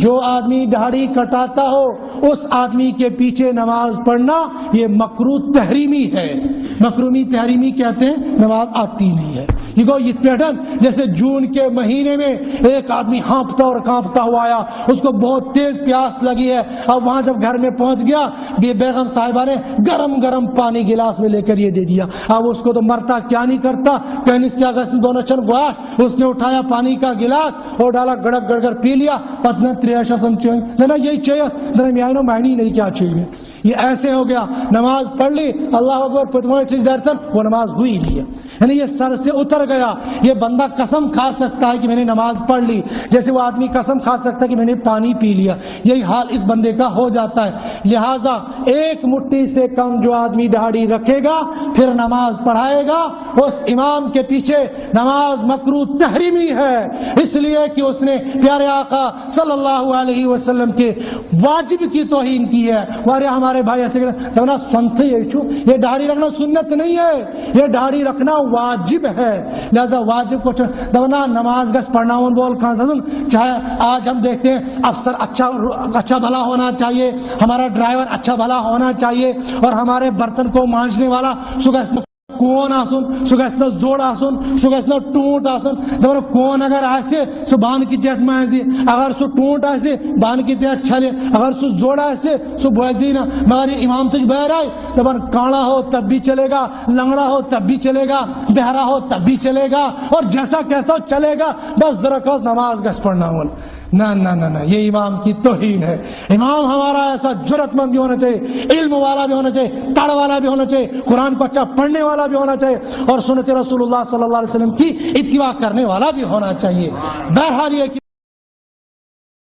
جو آدمی داڑھی کٹاتا ہو اس آدمی کے پیچھے نماز پڑھنا یہ مکروہ تحریمی ہے. مکروہ تحریمی کہتے ہیں نماز آتی نہیں ہے. یہ گو یہ پیٹرن جیسے جون کے مہینے میں ایک آدمی ہانپتا اور کانپتا ہوا آیا, اس کو بہت تیز پیاس لگی ہے. اب وہاں جب گھر میں پہنچ گیا بیگم صاحبہ نے گرم گرم پانی گلاس میں لے کر یہ دے دیا. اب اس کو تو مرتا کیا نہیں کرتا, کینس کیا دونوں چن گواش, اس نے اٹھایا پانی کا گلاس اور ڈالا, گڑک گڑ کر پی لیا. پتہ نہ تریشا سمجھے نہ یہی چاہیے نہ میانو معنی نہیں کیا چاہیے. یہ ایسے ہو گیا نماز پڑھ لی اللہ اکبر پتمائے ٹھیک درتن وہ نماز ہوئی نہیں ہے. یعنی یہ سر سے اتر گیا. یہ بندہ قسم کھا سکتا ہے کہ میں نے نماز پڑھ لی, جیسے وہ آدمی قسم کھا سکتا ہے کہ میں نے پانی پی لیا. یہی حال اس بندے کا ہو جاتا ہے. لہٰذا ایک مٹھی سے کم جو آدمی داڑھی رکھے گا پھر نماز پڑھائے گا اس امام کے پیچھے نماز مکروہ تحریمی ہے, اس لیے کہ اس نے پیارے آقا صلی اللہ علیہ وسلم کے واجب کی توہین کی ہے. وارے ہمارے بھائی ایسے کہتے ہیں سنتے یہ داڑھی رکھنا سنت نہیں ہے, یہ داڑھی رکھنا واجب ہے. لہذا واجب کو دونا نماز گس پڑھنا ہوں بول کہاں سے. چاہے آج ہم دیکھتے ہیں افسر اچھا بھلا ہونا چاہیے, ہمارا ڈرائیور اچھا بھلا ہونا چاہیے, اور ہمارے برتن کو مانجنے والا صبح کون آسن سہ زوڑ آسن سہ ٹونٹ آسن. دپان کون اگر آسے سہ بان کی تحت مانزی, اگر سہ ٹونٹ آسے بان کی تحت چھلے, اگر سہ زوڑ آسے سہ بوزی نا. مگر یہ امام تجھ بہر آئے دپان کانا ہو تب بھی چلے گا, لنگڑا ہو تب بھی چلے گا, بہرا ہو تب بھی چلے گا, اور جیسا کیسا چلے گا, بس ذرا کس نماز گس پڑھنا ہو. نہ نہ نہ نہ, یہ امام کی توہین ہے. امام ہمارا ایسا جرت مند بھی ہونا چاہیے, علم والا بھی ہونا چاہیے, تڑ والا بھی ہونا چاہیے, قرآن کو اچھا پڑھنے والا بھی ہونا چاہیے, اور سنت رسول اللہ صلی اللہ علیہ وسلم کی اتباع کرنے والا بھی ہونا چاہیے. بہرحال یہ